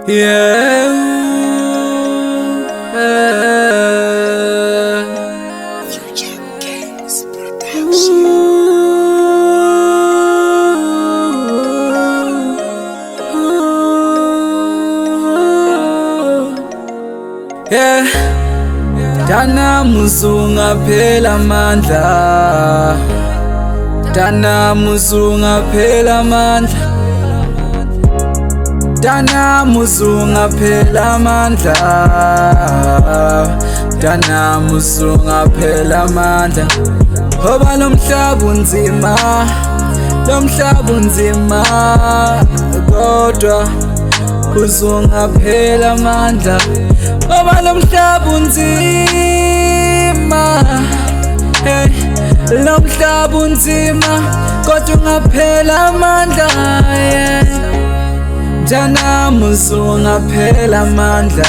Yeah. Future Kings Production. Yeah. Dana muzunga phela mandla. Dana muzunga phela mandla. Dana muzunga phela mandla. Dana muzunga phela mandla. Ngoba lo mhlaba unzima, lo mhlaba unzima, kodwa uzunga phela mandla. Ngoba lo mhlaba unzima, hey, lo mhlaba unzima, kodwa ungaphela amandla, yeah. Mntana muzunga phela amandla,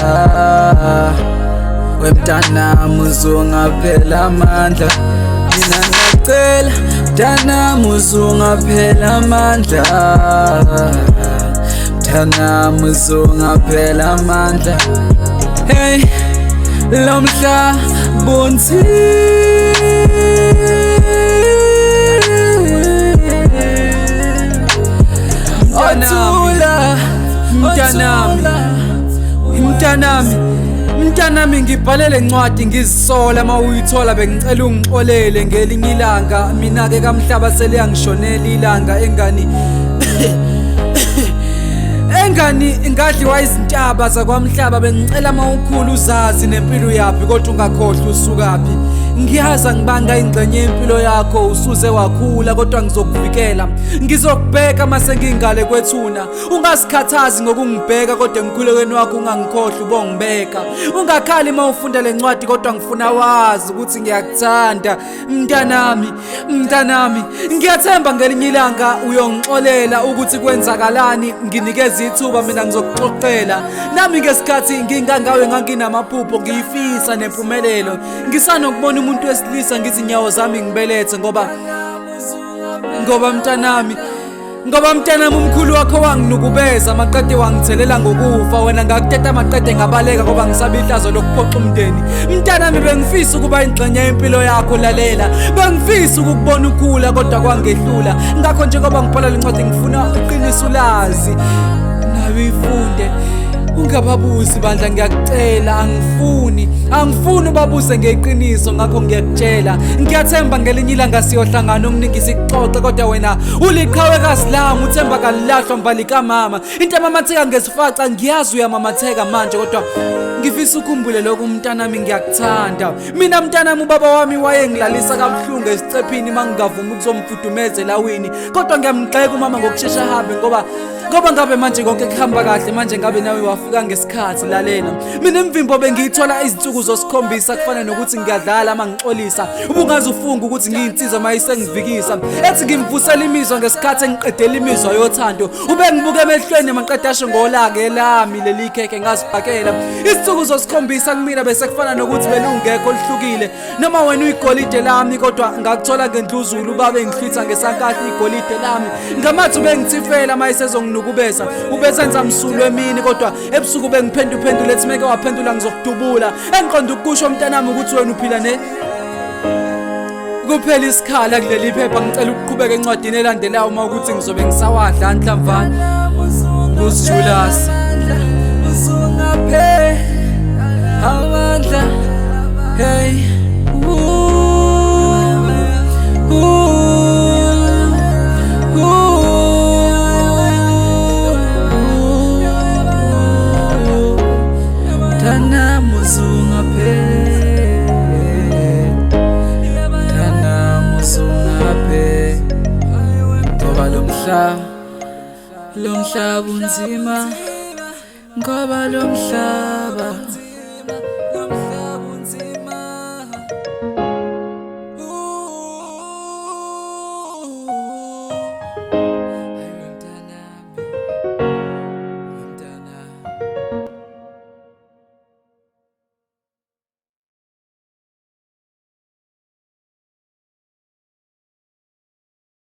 wemntana muzunga phela amandla. Mina ngiyacela mntana muzunga phela amandla, mntana muzunga phela amandla. Hey, lo mhlaba unzima, Mntanami ngibhalele incwadi ngizisola mawuyithola bengicela ungixolele ngelinye ilanga mina ke kamhlaba seliyangishonela ilanga engani ngadliwa izintaba zakwamhlaba bengicela mawukhulu uzazi nempilo yapi kodwa ungakhohlwa usukaphi. Ngiyaza ngibanga ingxenye yempilo yakho usuze wakhula kodwa ngizokuvikela, ngizokubheka mase ngingale kwethuna. Ungasikhathazi ngokungibheka kodwa emkhulekweni wakho ungangikhohlwa ubongibeka. Ungakhali mawufunda lencwadi kodwa ngifuna wazi ukuthi ngiyakuthanda mntanami. Ngiyathemba ngelinye ilanga uyongixolela ukuthi kwenzakalani, nginikeze ithuba mina ngizokuxoxela. Nami ngesikhathi ngingangawe nganginamaphupho ngiyifisa nempumelelo, ngisanokubona umuntu wesilisa ngithi inyawo zami ngibelethe ngoba mntanami umkhulu wakho wanginukubeza amaqede wangithelela ngokufa. Wena ngakuteta amaqede ngabaleka ngoba ngisaba ihlazo lokuphoxa umndeni. Mntanami bengifisa ukuba ingxenye yempilo yakho, lalela, bengifisa ukukubona ukhula kodwa kwangehlula. Ngakho njengoba ngibhala lencwadi ngifuna uqinise ulazi nawe ifunde. Ungababusi bandla ngiyakucela, angifuni ubabuse ngeqiniso. Ngakho ngiyakutshela ngiyathemba ngelinye ilanga siyohlangana okuningi sixoxe, kodwa wena uliqhawekazi lami uthemba kalilahlwa mbali kamama. Into amamatheka ngesifaca ngiyazi uyamamatheka manje, kodwa ngifisa ukhumbule lokhu mntanami, ngiyakuthanda mina mntanami. Ubaba wami wayengilalisa kabuhlungu esicephini mangingavumi ukuzomfudumeza elawini, kodwa ngiyamgxeka umama ngokushesha hambe ngoba ngabe manje konke kuhamba kahle. Manje ngabe nawe wafika ngesikhathi. Lalela, mina imvimbo bengiyithola izinsuku zosikhombisa, kufana nokuthi ngiyadlala mangixolisa. Ubungazi ufunga ukuthi ngiyinsiza mayisengivikisa, ethi ngimvusela imizwa ngesikhathi engiqedela imizwa yothando. Ube ngibuke emehlweni maqeda asho ngolake lami leli khekhe ngazibhakela. Izinsuku zosikhombisa kumina bese kufana nokuthi belungekho lihlukile. Noma wena uyigolide lami kodwa ngakuthola ngendluzulu. Babe ngihlwitha ngesankahla igolide lami ngamathi bengithifela mayisezonginukubeza. Ubesenza msulu emini kodwa ebusuku bengiphenduphendula ethi meke waphendula ngizokudubula. Engiqonda ukusho mntanami ukuthi wena uphila kuphela isikhala kuleli phepha. Ngicela ukuqhubeka encwadini elandelayo uma ukuthi ngizobe ngisawadla anhlamvana kusijulasi. Uzungaphe amandla, hey, Dana muzunga phe, ngoba lo mhlaba unzima, ngoba lo mhlaba